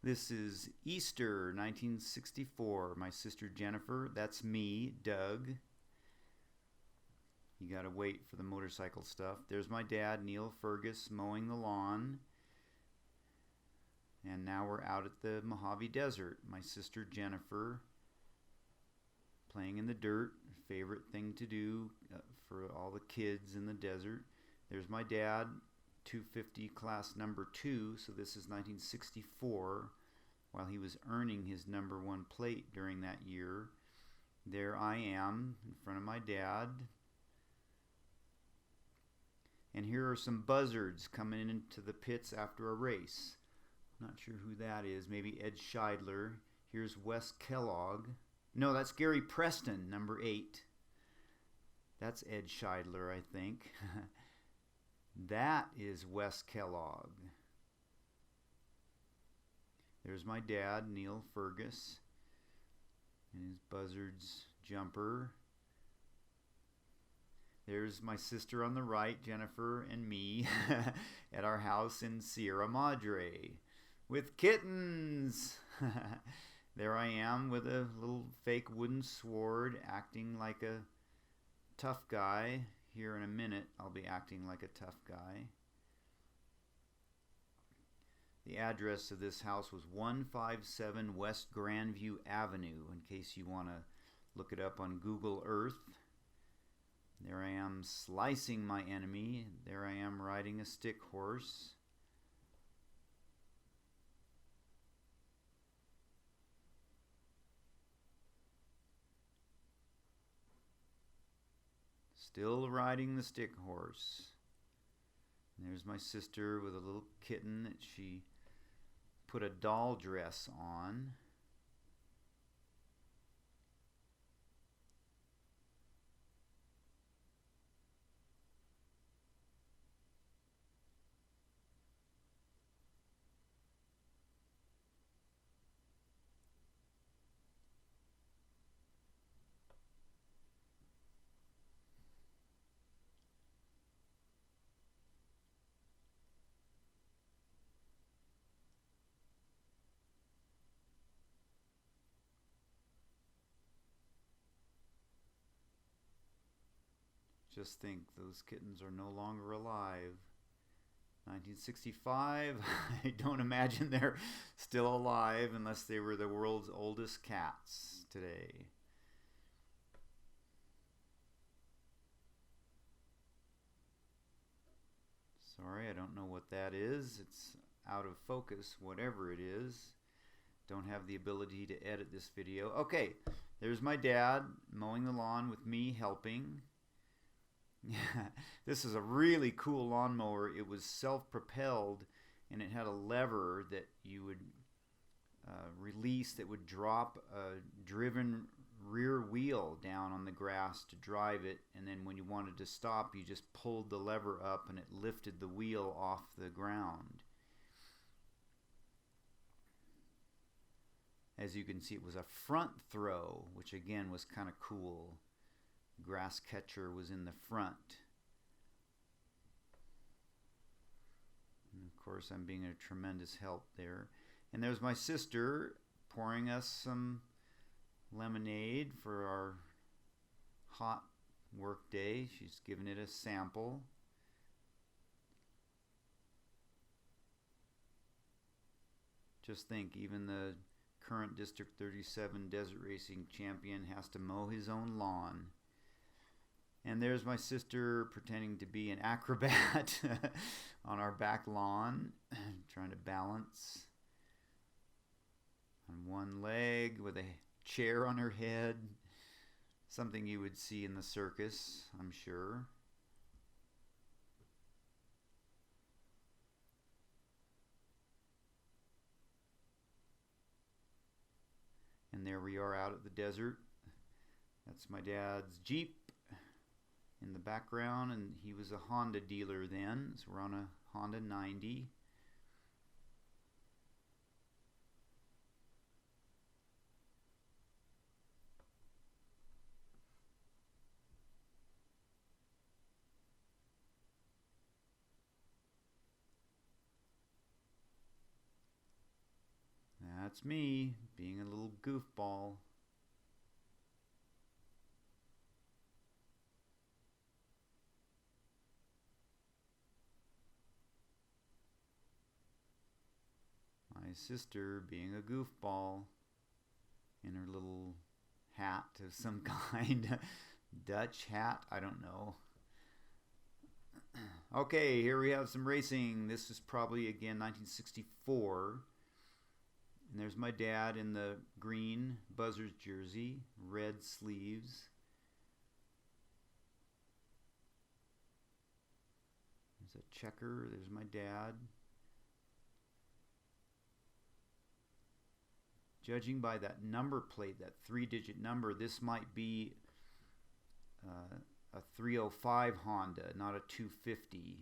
This is Easter 1964. My sister Jennifer, that's me, Doug. You gotta wait for the motorcycle stuff. There's my dad, Neil Fergus, mowing the lawn. And now we're out at the Mojave Desert. My sister Jennifer playing in the dirt, favorite thing to do for all the kids in the desert. There's my dad, 250 class number 2, so this is 1964, while he was earning his number 1 plate during that year. There I am in front of my dad. And here are some Buzzards coming into the pits after a race. Not sure who that is. Maybe Ed Scheidler. Here's Wes Kellogg. No, that's Gary Preston, number 8. That's Ed Scheidler, I think. That is Wes Kellogg. There's my dad, Neil Fergus, and his Buzzards jumper. There's my sister on the right, Jennifer, and me at our house in Sierra Madre with kittens. There I am with a little fake wooden sword, acting like a tough guy. Here in a minute, I'll be acting like a tough guy. The address of this house was 157 West Grandview Avenue, in case you want to look it up on Google Earth. There I am slicing my enemy. There I am riding a stick horse. Still riding the stick horse. And there's my sister with a little kitten that she put a doll dress on. Just think, those kittens are no longer alive. 1965, I don't imagine they're still alive unless they were the world's oldest cats today. Sorry, I don't know what that is. It's out of focus, whatever it is. Don't have the ability to edit this video. Okay, there's my dad mowing the lawn with me helping. This is a really cool lawnmower. It was self-propelled, and it had a lever that you would release that would drop a driven rear wheel down on the grass to drive it, and then when you wanted to stop, you just pulled the lever up and it lifted the wheel off the ground. As you can see, it was a front throw, which again was kind of cool. Grass catcher was in the front. And of course, I'm being a tremendous help there. And there's my sister pouring us some lemonade for our hot work day. She's giving it a sample. Just think, even the current District 37 desert racing champion has to mow his own lawn. And there's my sister pretending to be an acrobat on our back lawn, trying to balance on one leg with a chair on her head. Something you would see in the circus, I'm sure. And there we are out at the desert. That's my dad's Jeep in the background, and he was a Honda dealer then, so we're on a Honda 90. that's me being a little goofball. My sister being a goofball in her little hat of some kind. Dutch hat, I don't know. Okay, here we have some racing. This is probably again 1964. And there's my dad in the green Buzzards jersey, red sleeves. There's a checker. There's my dad. Judging by that number plate, that 3-digit number, this might be a 305 Honda, not a 250.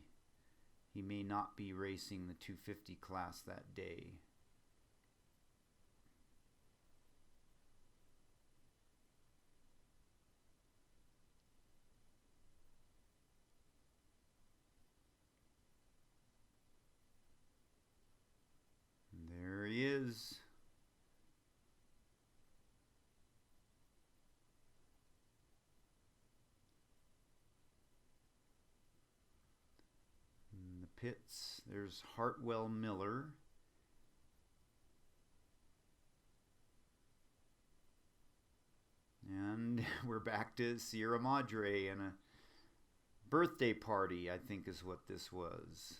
He may not be racing the 250 class that day. And there he is. Pits. There's Hartwell Miller. And we're back to Sierra Madre and a birthday party, I think is what this was.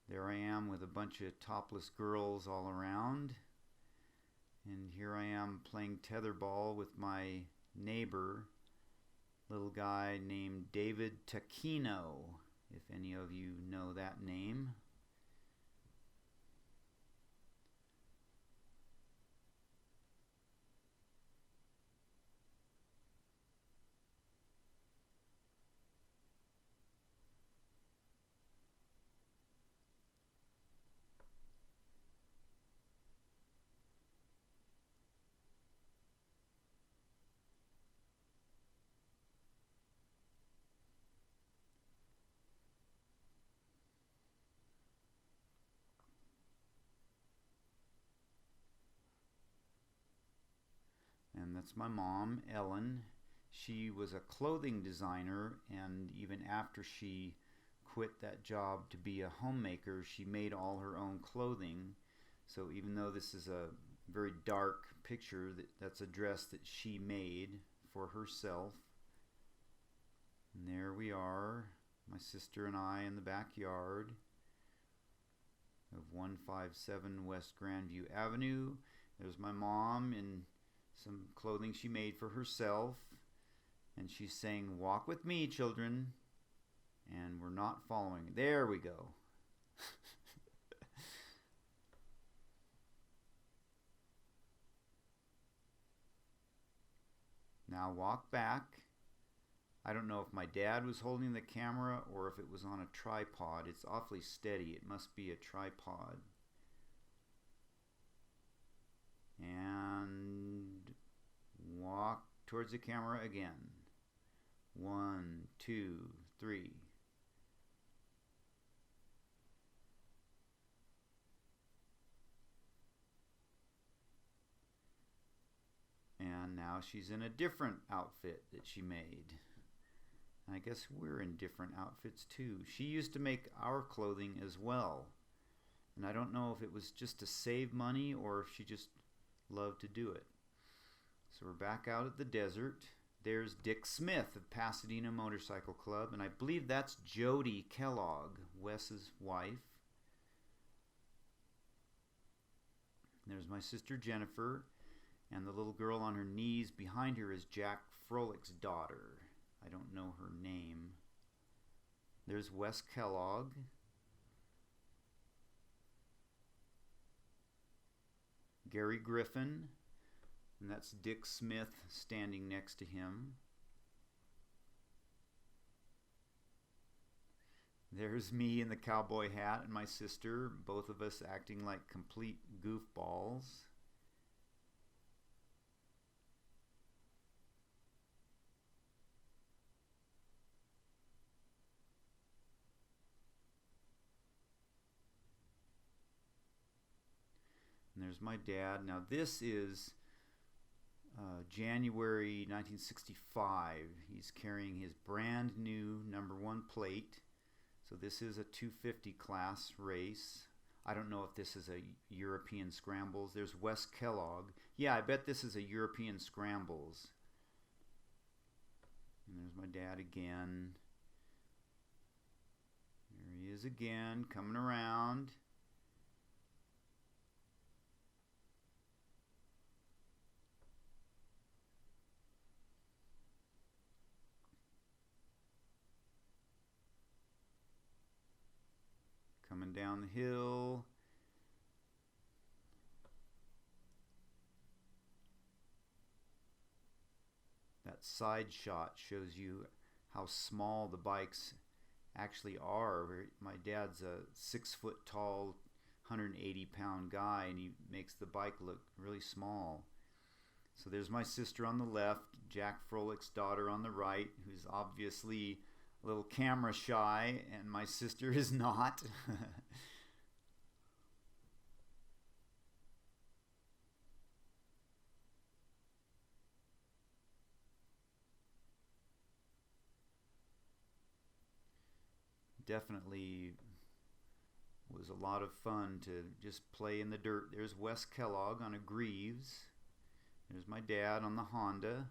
There I am with a bunch of topless girls all around. And here I am playing tetherball with my neighbor, little guy named David Taquino, if any of you know that name. And that's my mom, Ellen. She was a clothing designer, and even after she quit that job to be a homemaker, she made all her own clothing. So even though this is a very dark picture, that's a dress that she made for herself. And there we are, my sister and I in the backyard of 157 West Grandview Avenue. There's my mom in some clothing she made for herself, and she's saying, "Walk with me, children," and we're not following. There we go. Now walk back. I don't know if my dad was holding the camera or if it was on a tripod. It's awfully steady. It must be a tripod. And walk towards the camera again. 1, 2, 3. And now she's in a different outfit that she made. I guess we're in different outfits too. She used to make our clothing as well. And I don't know if it was just to save money or if she just loved to do it. So we're back out at the desert. There's Dick Smith of Pasadena Motorcycle Club, and I believe that's Jody Kellogg, Wes's wife. There's my sister Jennifer, and the little girl on her knees behind her is Jack Froelic's daughter. I don't know her name. There's Wes Kellogg. Gary Griffin, and that's Dick Smith standing next to him. There's me in the cowboy hat and my sister, both of us acting like complete goofballs. And there's my dad. Now this is January 1965. He's carrying his brand new #1 plate. So this is a 250 class race. I don't know if this is a European Scrambles. There's Wes Kellogg. Yeah, I bet this is a European Scrambles. And there's my dad again. There he is again, coming around. Coming down the hill. That side shot shows you how small the bikes actually are. My dad's a 6 foot tall, 180 pound guy, and he makes the bike look really small. So there's my sister on the left, Jack Froelic's daughter on the right, who's obviously a little camera shy, and my sister is not. Definitely was a lot of fun to just play in the dirt. There's Wes Kellogg on a Greaves. There's my dad on the Honda.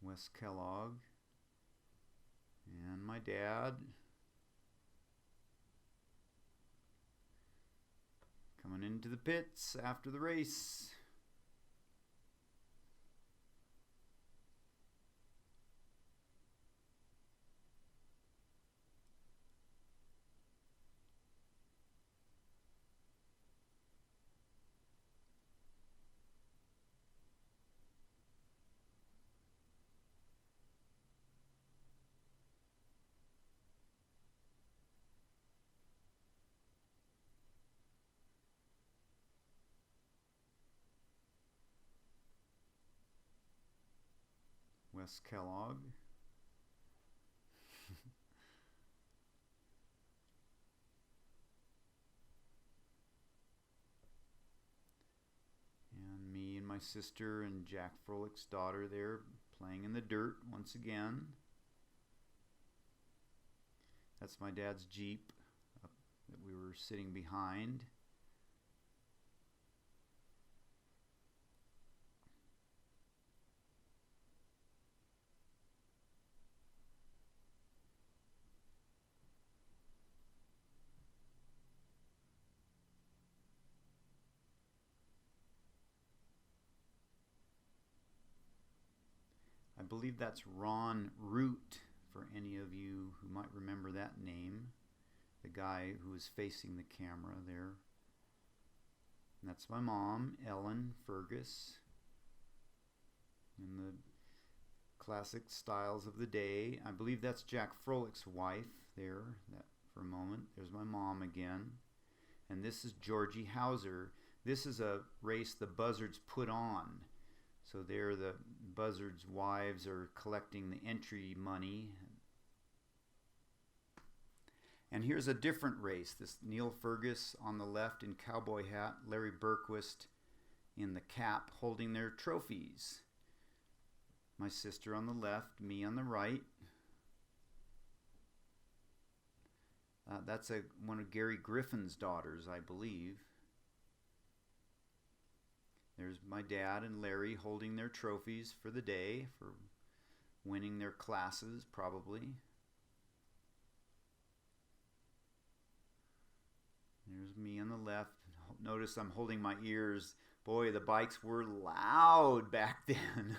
Wes Kellogg. And my dad. Coming into the pits after the race. Wes Kellogg. And me and my sister and Jack Froelic's daughter there playing in the dirt once again. That's my dad's Jeep that we were sitting behind. I believe that's Ron Root, for any of you who might remember that name. The guy who is facing the camera there. And that's my mom, Ellen Fergus, in the classic styles of the day. I believe that's Jack Froelic's wife there, that for a moment. There's my mom again. And this is Georgie Hauser. This is a race the Buzzards put on. So there the Buzzards' wives are collecting the entry money. And here's a different race. This Neil Fergus on the left in cowboy hat, Larry Bergquist in the cap holding their trophies. My sister on the left, me on the right. That's one of Gary Griffin's daughters, I believe. There's my dad and Larry holding their trophies for the day, for winning their classes, probably. There's me on the left. Notice I'm holding my ears. Boy, the bikes were loud back then.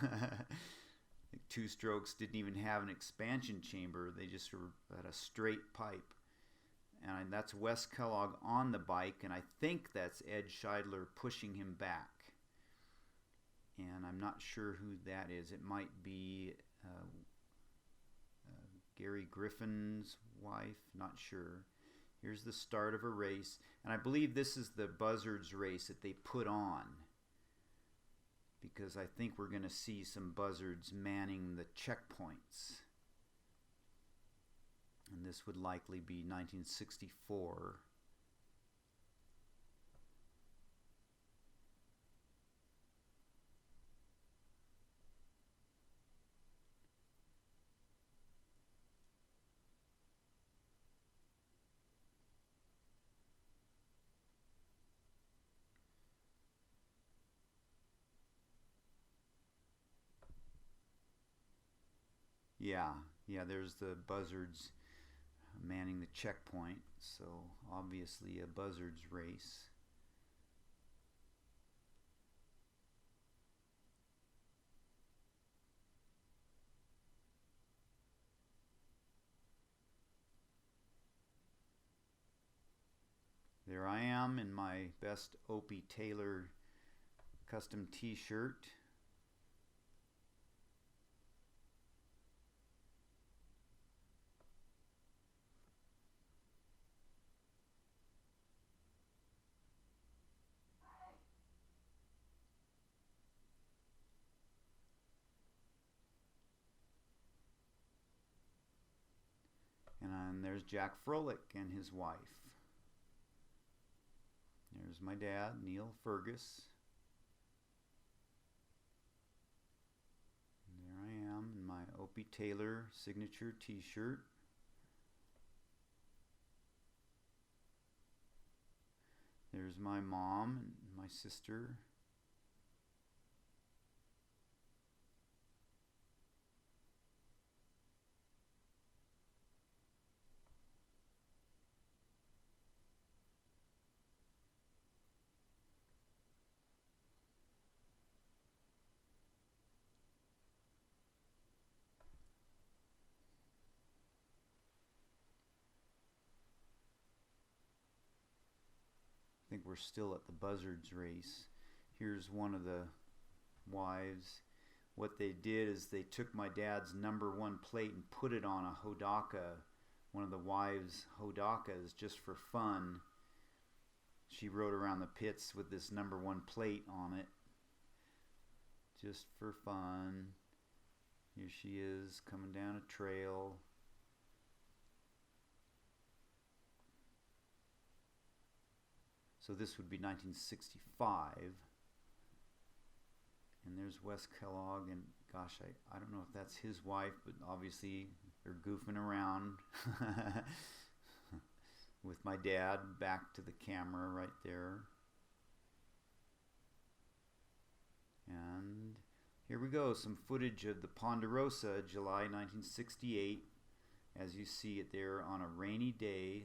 Two Strokes didn't even have an expansion chamber. They just had a straight pipe. And that's Wes Kellogg on the bike, and I think that's Ed Scheidler pushing him back. And I'm not sure who that is. It might be Gary Griffin's wife, not sure. Here's the start of a race, and I believe this is the Buzzards race that they put on, because I think we're going to see some Buzzards manning the checkpoints. And this would likely be 1964. Yeah, there's the Buzzards manning the checkpoint, so obviously a Buzzards race. There I am in my best Opie Taylor custom t-shirt. And there's Jack Froelich and his wife. There's my dad, Neil Fergus. And there I am in my Opie Taylor signature t-shirt. There's my mom and my sister. I think we're still at the Buzzards race. Here's one of the wives. What they did is they took my dad's #1 plate and put it on a Hodaka, one of the wives' Hodakas, just for fun. She rode around the pits with this #1 plate on it, just for fun. Here she is coming down a trail. So this would be 1965. And there's Wes Kellogg, and gosh, I don't know if that's his wife, but obviously they're goofing around with my dad back to the camera right there. And here we go, some footage of the Ponderosa, July 1968. As you see it there on a rainy day.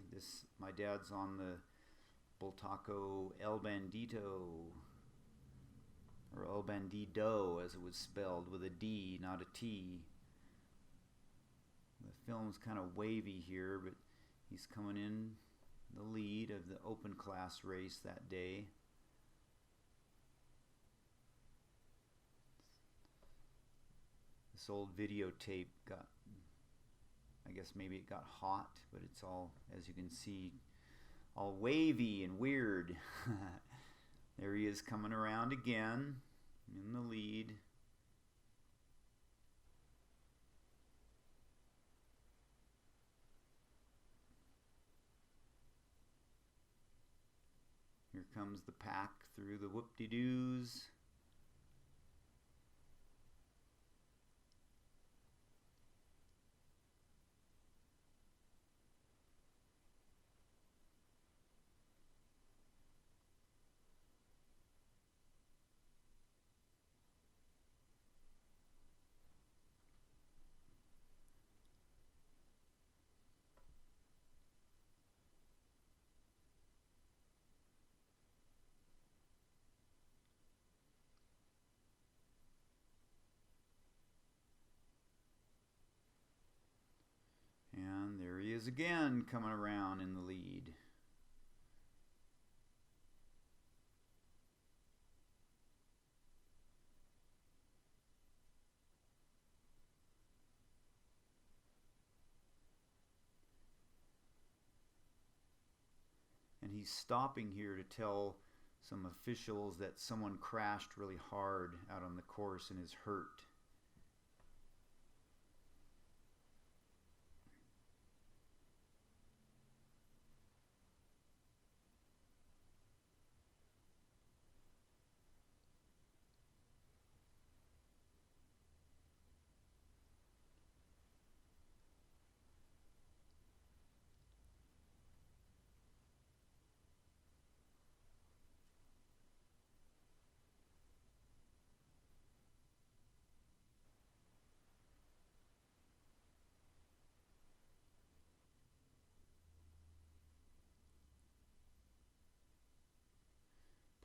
My dad's on the Bultaco El Bandito, or El Bandido as it was spelled, with a D, not a T. The film's kind of wavy here, but he's coming in the lead of the open class race that day. This old videotape got, I guess maybe it got hot, but it's all, as you can see, all wavy and weird. There he is coming around again in the lead. Here comes the pack through the whoop-de-doos. And there he is again, coming around in the lead. he's stopping here to tell some officials that someone crashed really hard out on the course and is hurt.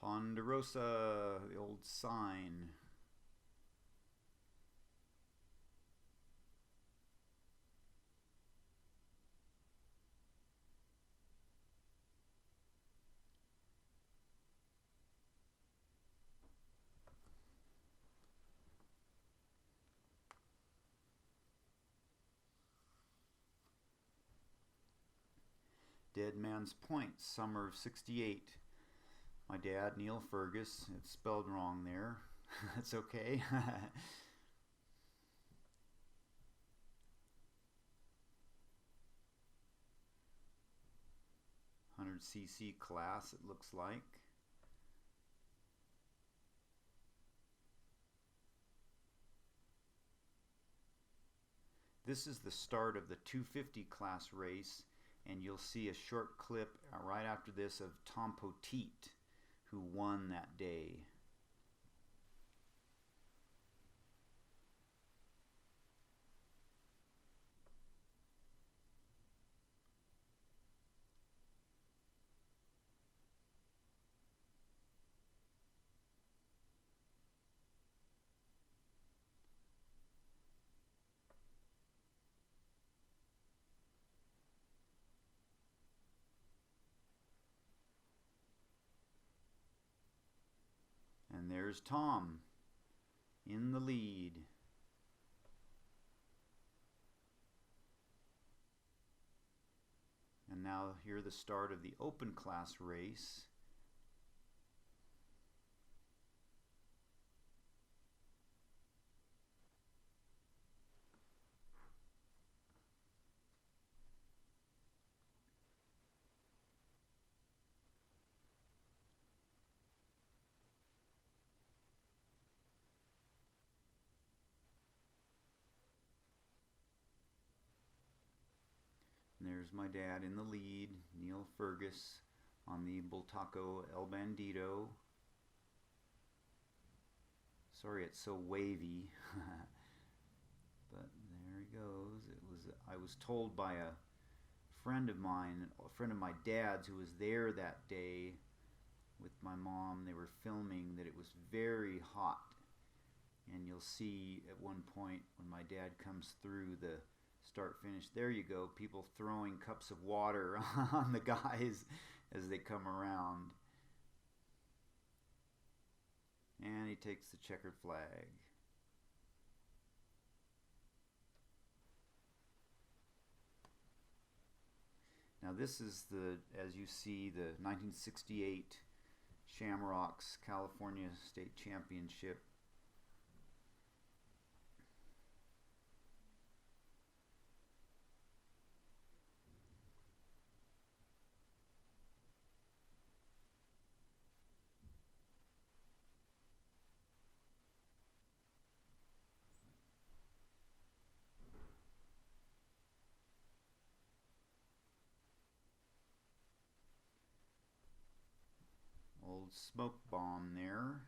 Ponderosa, the old sign. Dead Man's Point, summer of '68. My dad, Neil Fergus. It's spelled wrong there. That's okay. 100cc class, it looks like. This is the start of the 250 class race, and you'll see a short clip right after this of Tom Poteet, who won that day. And there's Tom in the lead. And now here the start of the open class race. And there's my dad in the lead, Neil Fergus, on the Bultaco El Bandito. Sorry it's so wavy, but there he goes. I was told by a friend of mine, a friend of my dad's who was there that day with my mom. They were filming that it was very hot. And you'll see at one point when my dad comes through the start finish, there you go, people throwing cups of water on the guys as they come around. And he takes the checkered flag. Now this is as you see, the 1968 Shamrocks California State Championship. Old smoke bomb there.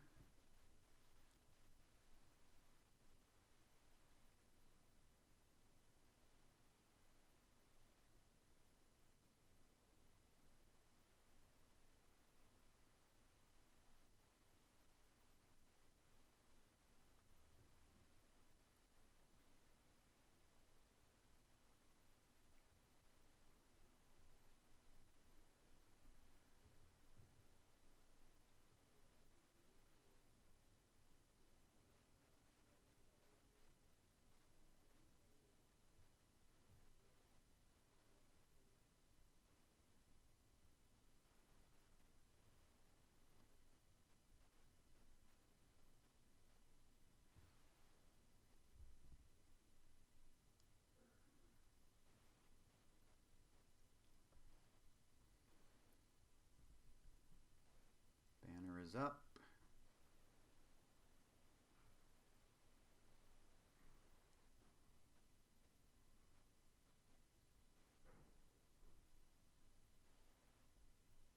goes up.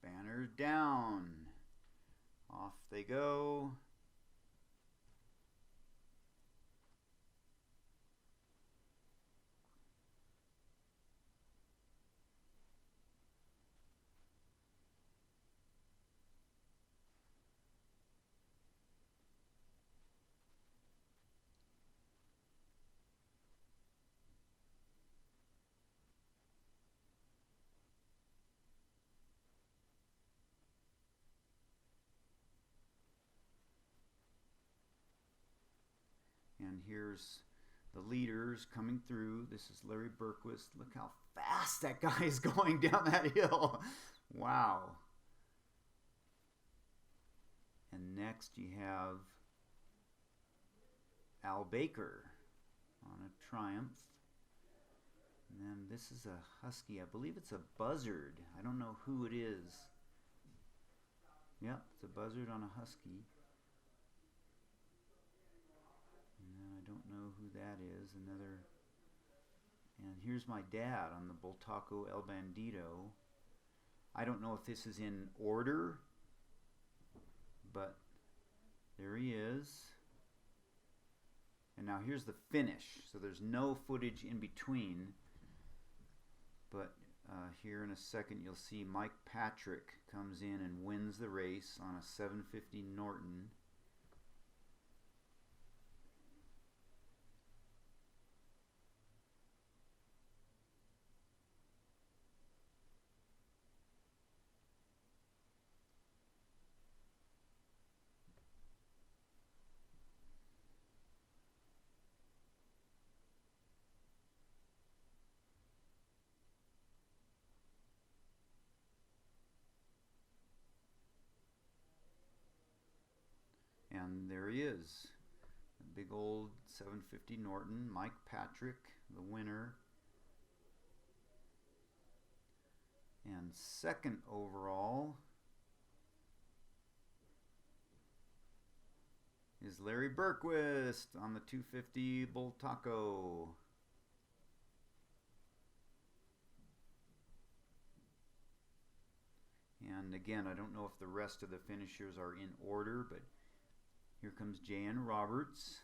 Banners down. Off they go. And here's the leaders coming through. This is Larry Bergquist. Look how fast that guy is going down that hill. Wow. And next you have Al Baker on a Triumph. And then this is a Husky. I believe it's a Buzzard. I don't know who it is. Yep, it's a Buzzard on a Husky. And I don't know who that is. Another. And here's my dad on the Bultaco El Bandito. I don't know if this is in order, but there he is. And now here's the finish. So there's no footage in between. But here in a second you'll see Mike Patrick comes in and wins the race on a 750 Norton. And there he is, a big old 750 Norton, Mike Patrick, the winner. And second overall is Larry Bergquist on the 250 Bultaco. And again, I don't know if the rest of the finishers are in order, but here comes J.N. Roberts.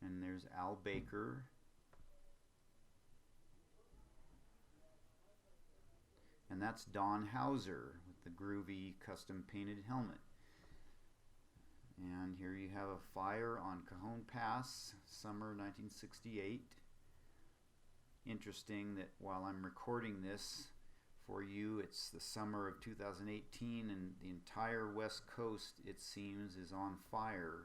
And there's Al Baker. And that's Don Hauser with the groovy custom painted helmet. And here you have a fire on Cajon Pass, summer 1968. Interesting that while I'm recording this for you, it's the summer of 2018 and the entire West Coast, it seems, is on fire.